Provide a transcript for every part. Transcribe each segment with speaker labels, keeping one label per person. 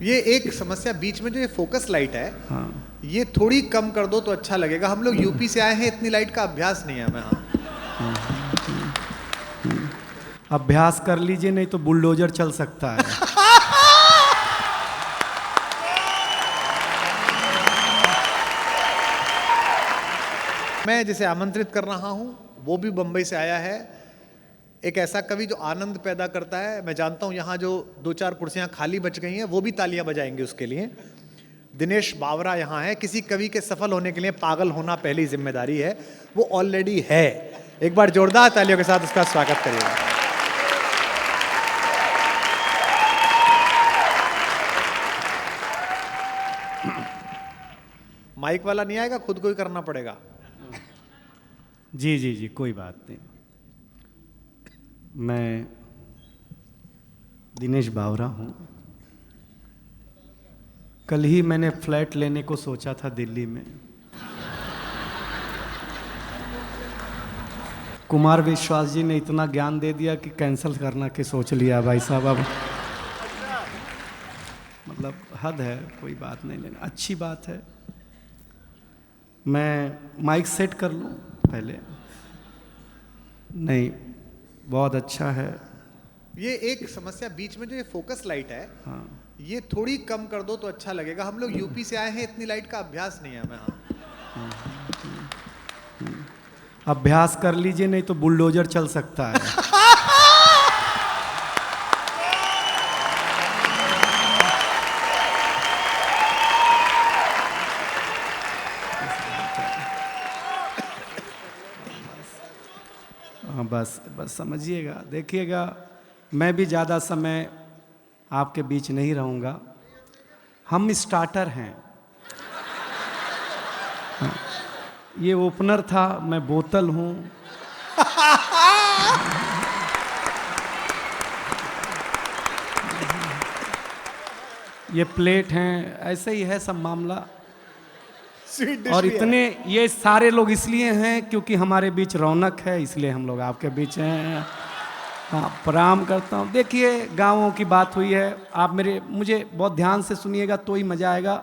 Speaker 1: ये एक समस्या बीच में जो ये फोकस लाइट है,
Speaker 2: हाँ
Speaker 1: ये थोड़ी कम कर दो तो अच्छा लगेगा। हम लोग यूपी से आए हैं, इतनी लाइट का अभ्यास नहीं है हमें। हाँ,
Speaker 2: अभ्यास कर लीजिए, नहीं तो बुलडोजर चल सकता है।
Speaker 1: मैं जिसे आमंत्रित कर रहा हूं वो भी बंबई से आया है। एक ऐसा कवि जो आनंद पैदा करता है। मैं जानता हूं यहां जो दो चार कुर्सियां खाली बच गई हैं वो भी तालियां बजाएंगे उसके लिए। दिनेश बावरा यहां है। किसी कवि के सफल होने के लिए पागल होना पहली जिम्मेदारी है, वो ऑलरेडी है। एक बार जोरदार तालियों के साथ उसका स्वागत करिएगा। माइक वाला नहीं आएगा, खुद को ही करना पड़ेगा।
Speaker 2: जी जी जी, कोई बात नहीं। मैं दिनेश बावरा हूँ। कल ही मैंने फ्लैट लेने को सोचा था दिल्ली में। कुमार विश्वास जी ने इतना ज्ञान दे दिया कि कैंसिल करना के सोच लिया भाई साहब। अब मतलब हद है, कोई बात नहीं लेना, अच्छी बात है। मैं माइक सेट कर लूँ पहले? नहीं, बहुत अच्छा है।
Speaker 1: ये एक समस्या बीच में जो ये फोकस लाइट है,
Speaker 2: हाँ
Speaker 1: ये थोड़ी कम कर दो तो अच्छा लगेगा। हम लोग यूपी से आए हैं, इतनी लाइट का अभ्यास नहीं है हमें। हाँ,
Speaker 2: अभ्यास कर लीजिए, नहीं तो बुलडोजर चल सकता है। हाँ बस बस समझिएगा, देखिएगा। मैं भी ज़्यादा समय आपके बीच नहीं रहूँगा। हम स्टार्टर हैं। हाँ, ये ओपनर था, मैं बोतल हूँ। ये प्लेट हैं, ऐसे ही है सब मामला।
Speaker 1: स्वीट डिश
Speaker 2: और
Speaker 1: भी है।
Speaker 2: इतने ये सारे लोग इसलिए हैं क्योंकि हमारे बीच रौनक है, इसलिए हम लोग आपके बीच हैं। हाँ, प्रणाम करता हूँ। देखिए, गाँवों की बात हुई है, आप मुझे बहुत ध्यान से सुनिएगा तो ही मज़ा आएगा।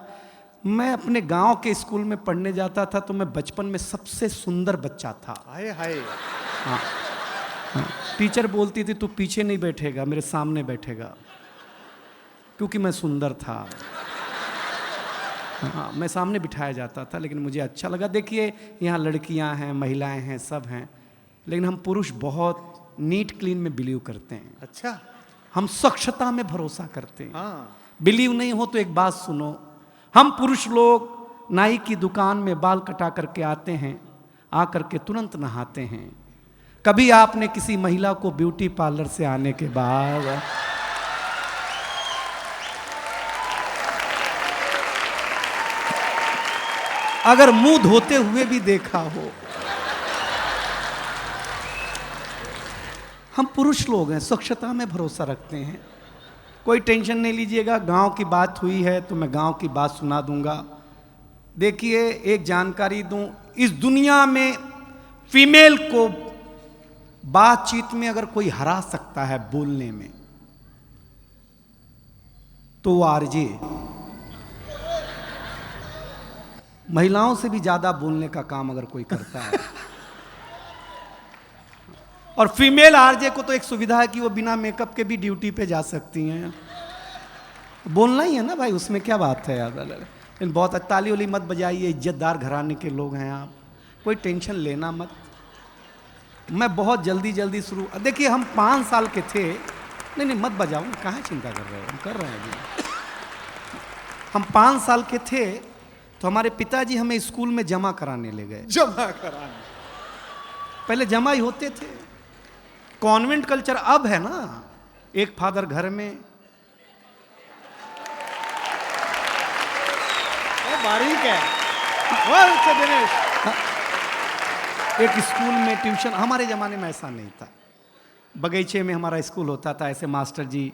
Speaker 2: मैं अपने गांव के स्कूल में पढ़ने जाता था, तो मैं बचपन में सबसे सुंदर बच्चा था।
Speaker 1: हाय हाय।
Speaker 2: हाँ हाँ, टीचर बोलती थी तू पीछे नहीं बैठेगा, मेरे सामने बैठेगा, क्योंकि मैं सुंदर था। हाँ, मैं सामने बिठाया जाता था, लेकिन मुझे अच्छा लगा। देखिए, यहाँ लड़कियाँ हैं, महिलाएं हैं, सब हैं, लेकिन हम पुरुष बहुत नीट क्लीन में बिलीव करते हैं।
Speaker 1: अच्छा।
Speaker 2: हम स्वच्छता में भरोसा करते हैं।
Speaker 1: हाँ,
Speaker 2: बिलीव नहीं हो तो एक बात सुनो। हम पुरुष लोग नाई की दुकान में बाल कटा करके आते हैं, आकर के तुरंत नहाते हैं। कभी आपने किसी महिला को ब्यूटी पार्लर से आने के बाद अगर मुंह धोते हुए भी देखा हो? हम पुरुष लोग हैं, स्वच्छता में भरोसा रखते हैं। कोई टेंशन नहीं लीजिएगा। गांव की बात हुई है तो मैं गांव की बात सुना दूंगा। देखिए, एक जानकारी दूं, इस दुनिया में फीमेल को बातचीत में अगर कोई हरा सकता है बोलने में, तो वो आरजे। महिलाओं से भी ज्यादा बोलने का काम अगर कोई करता है। और फीमेल आरजे को तो एक सुविधा है कि वो बिना मेकअप के भी ड्यूटी पे जा सकती हैं। बोलना ही है ना भाई, उसमें क्या बात है यार। लेकिन बहुत ताली वाली मत बजाइए, इज्जतदार घराने के लोग हैं आप, कोई टेंशन लेना मत। मैं बहुत जल्दी जल्दी शुरू। देखिए, हम 5 साल के थे। नहीं नहीं मत बजाओ, कहाँ चिंता कर रहे हो, हम कर रहे हैं अभी। हम 5 साल के थे तो हमारे पिताजी हमें स्कूल में जमा कराने ले गए।
Speaker 1: जमा कराने?
Speaker 2: पहले जमा ही होते थे। कॉन्वेंट कल्चर अब है ना, एक फादर घर में।
Speaker 1: बारीक है। वाह दिनेश।
Speaker 2: एक स्कूल में ट्यूशन। हमारे ज़माने में ऐसा नहीं था। बगीचे में हमारा स्कूल होता था, ऐसे मास्टर जी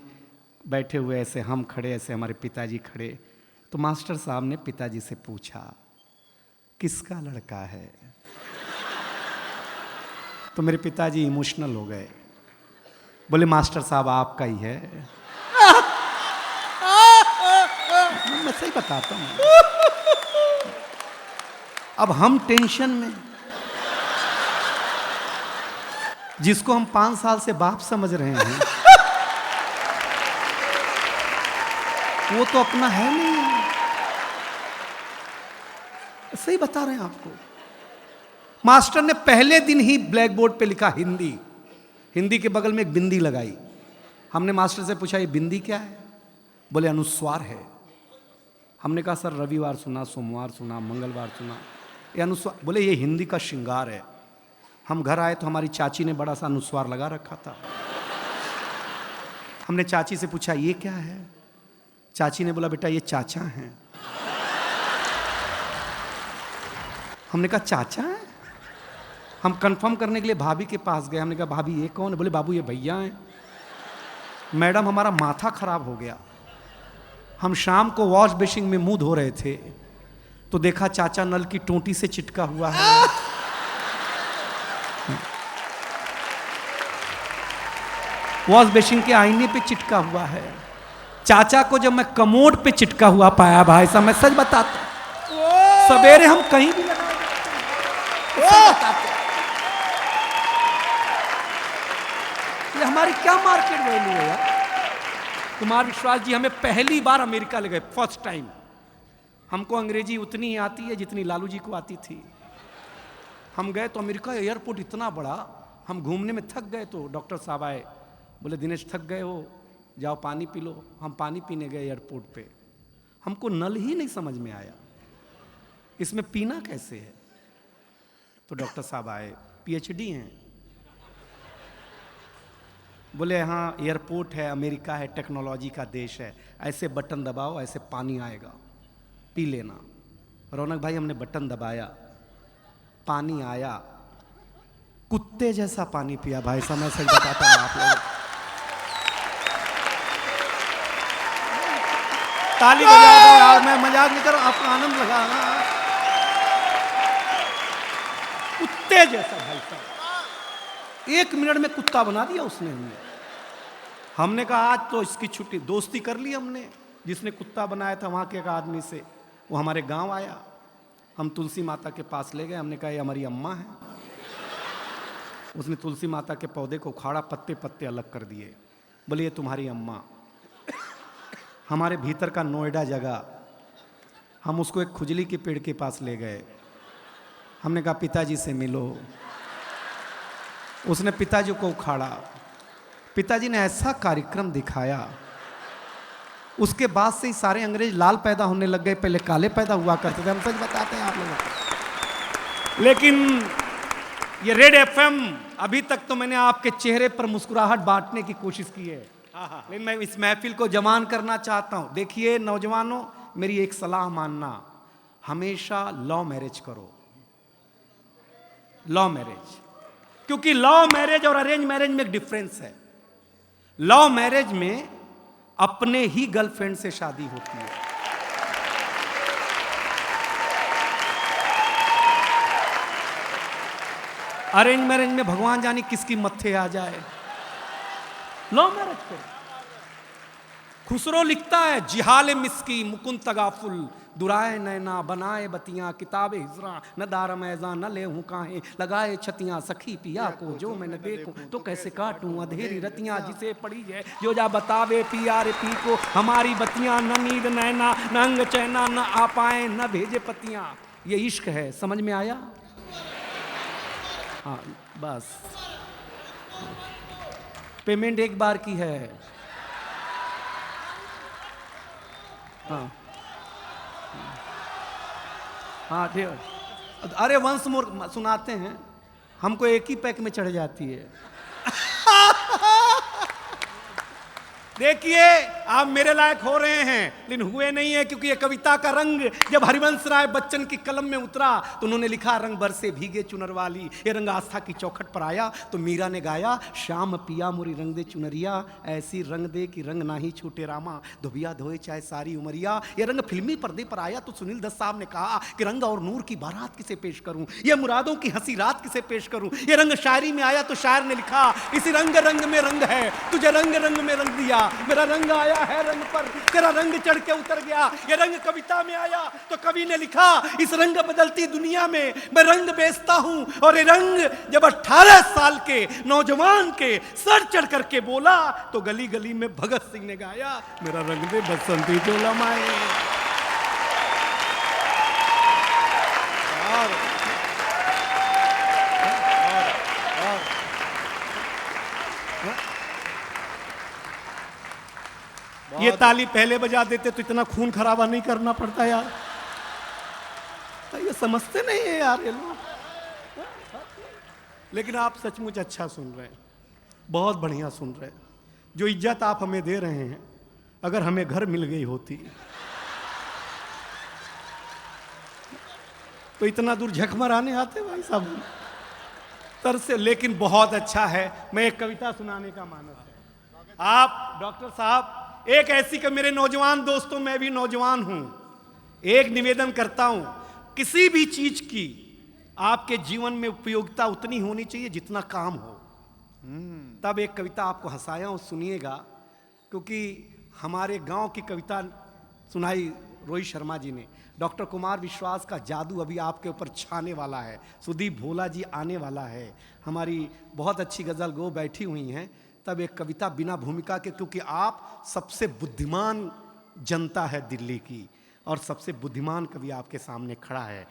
Speaker 2: बैठे हुए, ऐसे हम खड़े, ऐसे हमारे पिताजी खड़े। तो मास्टर साहब ने पिताजी से पूछा, किसका लड़का है? तो मेरे पिताजी इमोशनल हो गए, बोले मास्टर साहब आपका ही है। सही बताता हूं। अब हम टेंशन में, जिसको हम 5 साल से बाप समझ रहे हैं, वो तो अपना है नहीं। सही बता रहे हैं आपको। मास्टर ने पहले दिन ही ब्लैक बोर्ड पे लिखा हिंदी, हिंदी के बगल में एक बिंदी लगाई। हमने मास्टर से पूछा ये बिंदी क्या है? बोले अनुस्वार है। हमने कहा सर रविवार सुना, सोमवार सुना, मंगलवार सुना, ये अनुस्वार? बोले ये हिंदी का श्रृंगार है। हम घर आए तो हमारी चाची ने बड़ा सा अनुस्वार लगा रखा था। हमने चाची से पूछा ये क्या है? चाची ने बोला बेटा ये चाचा हैं। हमने कहा चाचा है? हम कंफर्म करने के लिए भाभी के पास गए। हमने कहा भाभी ये कौन है? बोले बाबू ये भैया हैं। मैडम हमारा माथा खराब हो गया। हम शाम को वॉश बेसिन में मुंह धो रहे थे तो देखा चाचा नल की टोंटी से चिटका हुआ है। वॉश बेसिन के आईने पे चिटका हुआ है। चाचा को जब मैं कमोड पे चिटका हुआ पाया भाई साहब, मैं सच बताता, सवेरे हम कहीं भी लगा ये हमारी क्या मार्केट वैल्यू है यार। कुमार विश्वास जी हमें पहली बार अमेरिका ले गए, फर्स्ट टाइम। हमको अंग्रेजी उतनी ही आती है जितनी लालू जी को आती थी। हम गए तो अमेरिका एयरपोर्ट इतना बड़ा, हम घूमने में थक गए तो डॉक्टर साहब आए, बोले दिनेश थक गए हो, जाओ पानी पी लो। हम पानी पीने गए एयरपोर्ट पे, हमको नल ही नहीं समझ में आया इसमें पीना कैसे है। तो डॉक्टर साहब आए, पीएचडी हैं, बोले हाँ एयरपोर्ट है, अमेरिका है, टेक्नोलॉजी का देश है, ऐसे बटन दबाओ ऐसे पानी आएगा, पी लेना। रौनक भाई हमने बटन दबाया, पानी आया, कुत्ते जैसा पानी पिया भाई साहब, मैं सही बताता हूँ आप लोग। ताली बजा दो यार, मैं मजाक नहीं कर रहा हूं, आपको आनंद लगा ना। कुत्ते जैसा भाई साहब, 1 मिनट में कुत्ता बना दिया उसने हमें। हमने कहा आज तो इसकी छुट्टी, दोस्ती कर ली हमने। जिसने कुत्ता बनाया था वहां के एक आदमी से, वो हमारे गांव आया, हम तुलसी माता के पास ले गए। हमने कहा ये हमारी अम्मा है। उसने तुलसी माता के पौधे को उखाड़ा, पत्ते पत्ते अलग कर दिए, बोले ये तुम्हारी अम्मा। हमारे भीतर का नोएडा जगह, हम उसको एक खुजली के पेड़ के पास ले गए। हमने कहा पिताजी से मिलो। उसने पिताजी को उखाड़ा, पिताजी ने ऐसा कार्यक्रम दिखाया, उसके बाद से ही सारे अंग्रेज लाल पैदा होने लग गए, पहले काले पैदा हुआ करते थे। हम सच बताते हैं आप लोगों को। लेकिन ये रेड एफएम, अभी तक तो मैंने आपके चेहरे पर मुस्कुराहट बांटने की कोशिश की है, लेकिन मैं इस महफिल को जवान करना चाहता हूं। देखिए नौजवानों, मेरी एक सलाह मानना, हमेशा लव मैरिज करो, लव मैरिज। क्योंकि लव मैरिज और अरेंज मैरिज में एक डिफरेंस है। लव मैरिज में अपने ही गर्लफ्रेंड से शादी होती है, अरेंज मैरिज में भगवान जाने किसकी मत्थे आ जाए। लव मैरिज को खुसरो लिखता है, जिहाल मिस्की मुकुंद तगाफुल, दुराए नैना बनाए बतियां, किताबे हिजरा न दारम ऐजा न ले हूं काहे, लगाए छतियां सखी पिया को, जो मैं न देखूं तो कैसे काटूं अधेरी रतियां, जिसे पड़ी है जो जा बतावे पिया रे पी को, हमारी बतियां न नींद नैना न अंग चैना, न आ पाए न भेजे पतियां। ये इश्क है, समझ में आया? हाँ बस, पेमेंट एक बार की है। हाँ हाँ ठीक। अरे वंस मोर सुनाते हैं, हमको एक ही पैक में चढ़ जाती है। देखिए आप मेरे लायक हो रहे हैं, लेकिन हुए नहीं है, क्योंकि ये कविता का रंग जब हरिवंश राय बच्चन की कलम में उतरा तो उन्होंने लिखा रंग बरसे भीगे चुनर वाली। ये रंग आस्था की चौखट पर आया तो मीरा ने गाया, श्याम पिया मोरी रंग दे चुनरिया, ऐसी रंग दे कि रंग ना ही छूटे रामा, धोबिया धोए चाहे सारी उमरिया। ये रंग फिल्मी पर्दे पर आया तो सुनील दत्त साहब ने कहा कि रंग और नूर की बारात किसे पेश करूं, ये मुरादों की हंसी रात किसे पेश करूं। ये रंग शायरी में आया तो शायर ने लिखा, इसी रंग रंग में रंग है, तुझे रंग रंग में रंग दिया, मेरा रंग आया गया है रंग पर, तेरा रंग चढ़ के उतर गया। ये रंग कविता में आया तो कवि ने लिखा, इस रंग बदलती दुनिया में मैं रंग बेचता हूं। और ये रंग जब 18 साल के नौजवान के सर चढ़ करके बोला तो गली गली में भगत सिंह ने गाया, मेरा रंग दे बसंती चोला माए। ये ताली पहले बजा देते तो इतना खून खराबा नहीं करना पड़ता यार। तो ये समझते नहीं है यार ये लोग। लेकिन आप सचमुच अच्छा सुन रहे हैं, बहुत बढ़िया सुन रहे हैं। जो इज्जत आप हमें दे रहे हैं, अगर हमें घर मिल गई होती तो इतना दूर झक मराने आते भाई साहब तर से। लेकिन बहुत अच्छा है। मैं एक कविता सुनाने का मानस है। आप डॉक्टर साहब, एक ऐसी कि मेरे नौजवान दोस्तों, मैं भी नौजवान हूं, एक निवेदन करता हूं, किसी भी चीज की आपके जीवन में उपयोगिता उतनी होनी चाहिए जितना काम हो। तब एक कविता आपको हंसाया हूं, सुनिएगा। क्योंकि हमारे गांव की कविता सुनाई रोहित शर्मा जी ने। डॉक्टर कुमार विश्वास का जादू अभी आपके ऊपर छाने वाला है। सुदीप भोला जी आने वाला है, हमारी बहुत अच्छी गजल गो बैठी हुई हैं। तब एक कविता बिना भूमिका के, क्योंकि आप सबसे बुद्धिमान जनता है दिल्ली की और सबसे बुद्धिमान कवि आपके सामने खड़ा है।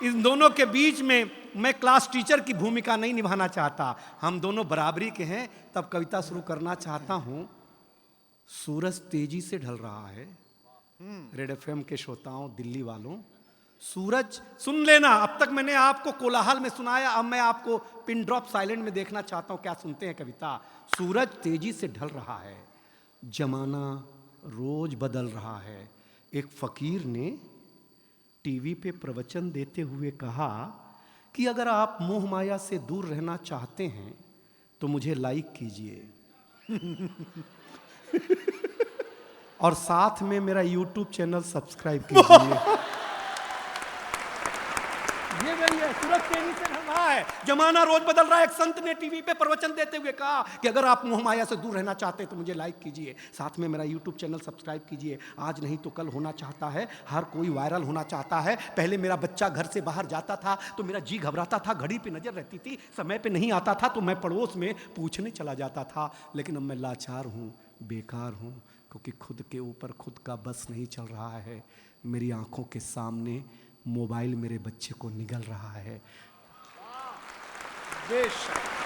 Speaker 2: इन दोनों के बीच में मैं क्लास टीचर की भूमिका नहीं निभाना चाहता, हम दोनों बराबरी के हैं। तब कविता शुरू करना चाहता हूं। सूरज तेजी से ढल रहा है। रेड एफएम के श्रोताओं, दिल्ली वालों, सूरज सुन लेना। अब तक मैंने आपको कोलाहल में सुनाया, अब मैं आपको पिन ड्रॉप साइलेंट में देखना चाहता हूं। क्या सुनते हैं कविता? सूरज तेजी से ढल रहा है, जमाना रोज बदल रहा है। एक फकीर ने टीवी पे प्रवचन देते हुए कहा कि अगर आप मोह माया से दूर रहना चाहते हैं तो मुझे लाइक कीजिए और साथ में मेरा YouTube चैनल सब्सक्राइब कीजिए। ये वही है, सूरज तेजी से ढल रहा है, जमाना रोज बदल रहा है। एक संत ने टीवी पे प्रवचन देते हुए कहा कि अगर आप मोह माया से दूर रहना चाहते हैं तो मुझे लाइक कीजिए, साथ में मेरा YouTube चैनल सब्सक्राइब कीजिए। आज नहीं तो कल होना चाहता है, हर कोई वायरल होना चाहता है। पहले मेरा बच्चा घर से बाहर जाता था तो मेरा जी घबराता था, घड़ी पे नजर रहती थी, समय पे नहीं आता था तो मैं पड़ोस में पूछने चला जाता था। लेकिन अब मैं लाचार हूँ, बेकार हूँ, क्योंकि खुद के ऊपर खुद का बस नहीं चल रहा है। मेरी आंखों के सामने मोबाइल मेरे बच्चे को निगल रहा है।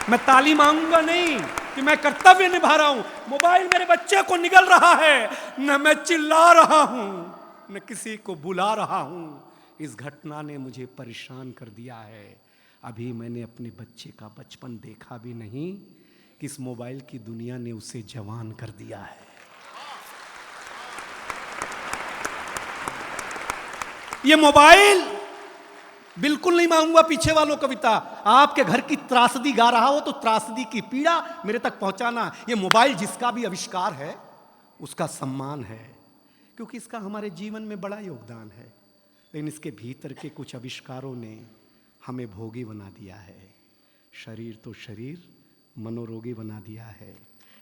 Speaker 2: मैं ताली मांगूंगा नहीं कि मैं कर्तव्य निभा रहा हूं, मोबाइल मेरे बच्चे को निगल रहा है। न मैं चिल्ला रहा हूं, न किसी को बुला रहा हूं। इस घटना ने मुझे परेशान कर दिया है। अभी मैंने अपने बच्चे का बचपन देखा भी नहीं कि इस मोबाइल की दुनिया ने उसे जवान कर दिया है। ये मोबाइल बिल्कुल नहीं मांगूंगा पीछे वालों कविता। आपके घर की त्रासदी गा रहा हो तो त्रासदी की पीड़ा मेरे तक पहुंचाना। ये मोबाइल जिसका भी आविष्कार है उसका सम्मान है, क्योंकि इसका हमारे जीवन में बड़ा योगदान है। लेकिन इसके भीतर के कुछ आविष्कारों ने हमें भोगी बना दिया है। शरीर तो शरीर, मनोरोगी बना दिया है।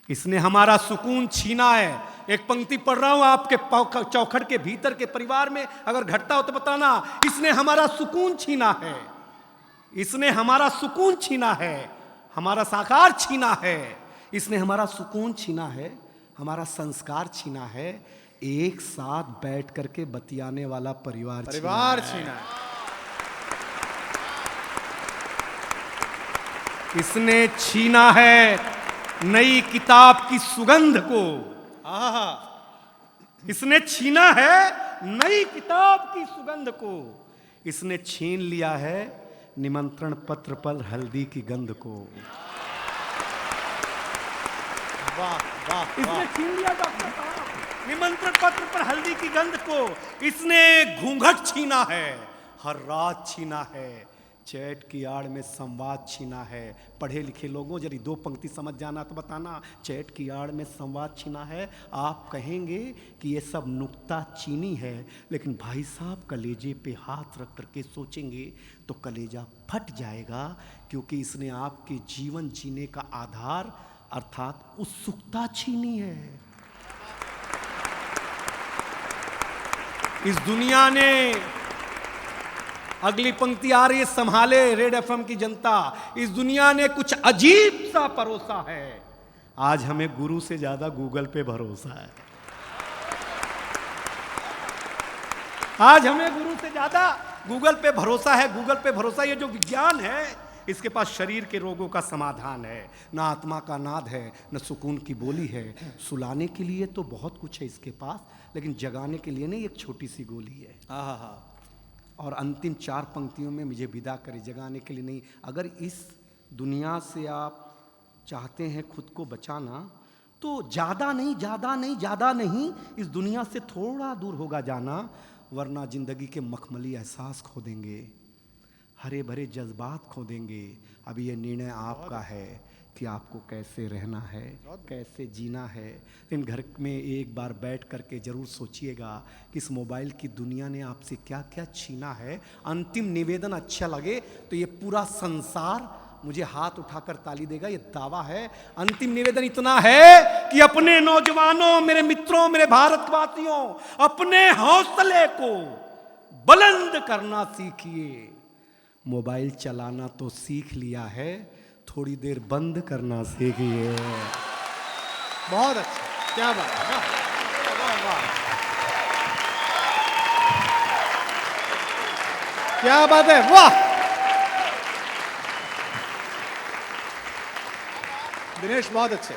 Speaker 2: इसने हमारा सुकून छीना है। एक पंक्ति पढ़ रहा हूं आपके चौखट के भीतर के परिवार में, अगर घटता हो तो बताना। इसने हमारा सुकून छीना है, इसने हमारा सुकून छीना है, हमारा साकार छीना है। इसने हमारा सुकून छीना है, हमारा संस्कार छीना है। एक साथ बैठ करके बतियाने वाला परिवार छीना है। इसने छीना है नई किताब की सुगंध को। इसने छीना है नई किताब की सुगंध को। इसने छीन लिया है निमंत्रण पत्र पर हल्दी की गंध को।
Speaker 1: वाह वाह,
Speaker 2: इसने छीन लिया डॉक्टर साहब निमंत्रण पत्र पर हल्दी की गंध को। इसने घूंघट छीना है, हर रात छीना है, चैट की आड़ में संवाद छीना है। पढ़े लिखे लोगों जरा दो पंक्ति समझ जाना तो बताना। चैट की आड़ में संवाद छीना है। आप कहेंगे कि ये सब नुक्ता चीनी है, लेकिन भाई साहब कलेजे पे हाथ रख करके सोचेंगे तो कलेजा फट जाएगा, क्योंकि इसने आपके जीवन जीने का आधार अर्थात उत्सुकता छीनी है। इस दुनिया ने, अगली पंक्ति आ रही है, संभाले रेड एफएम की जनता, इस दुनिया ने कुछ अजीब सा परोसा है। आज हमें गुरु से ज्यादा गूगल पे भरोसा है। आज हमें गुरु से ज्यादा गूगल पे भरोसा है। गूगल पे भरोसा, ये जो विज्ञान है, इसके पास शरीर के रोगों का समाधान है, ना आत्मा का नाद है, न सुकून की बोली है। सुलाने के लिए तो बहुत कुछ है इसके पास, लेकिन जगाने के लिए नहीं, एक छोटी सी गोली है। और अंतिम 4 पंक्तियों में मुझे विदा करे, जगाने के लिए नहीं। अगर इस दुनिया से आप चाहते हैं खुद को बचाना, तो ज़्यादा नहीं, इस दुनिया से थोड़ा दूर होगा जाना, वरना जिंदगी के मखमली एहसास खो देंगे, हरे भरे जज्बात खो देंगे। अब ये निर्णय आपका है कि आपको कैसे रहना है, कैसे जीना है। इन घर में एक बार बैठ करके जरूर सोचिएगा कि इस मोबाइल की दुनिया ने आपसे क्या क्या छीना है। अंतिम निवेदन अच्छा लगे तो ये पूरा संसार मुझे हाथ उठाकर ताली देगा, ये दावा है। अंतिम निवेदन इतना है कि अपने नौजवानों, मेरे मित्रों, मेरे भारतवासियों, अपने हौसले को बुलंद करना सीखिए। मोबाइल चलाना तो सीख लिया है, थोड़ी देर बंद करना सीखिए।
Speaker 1: बहुत अच्छा, क्या बात है, वाह वाह, क्या बात है, वाह। दिनेश बहुत अच्छे।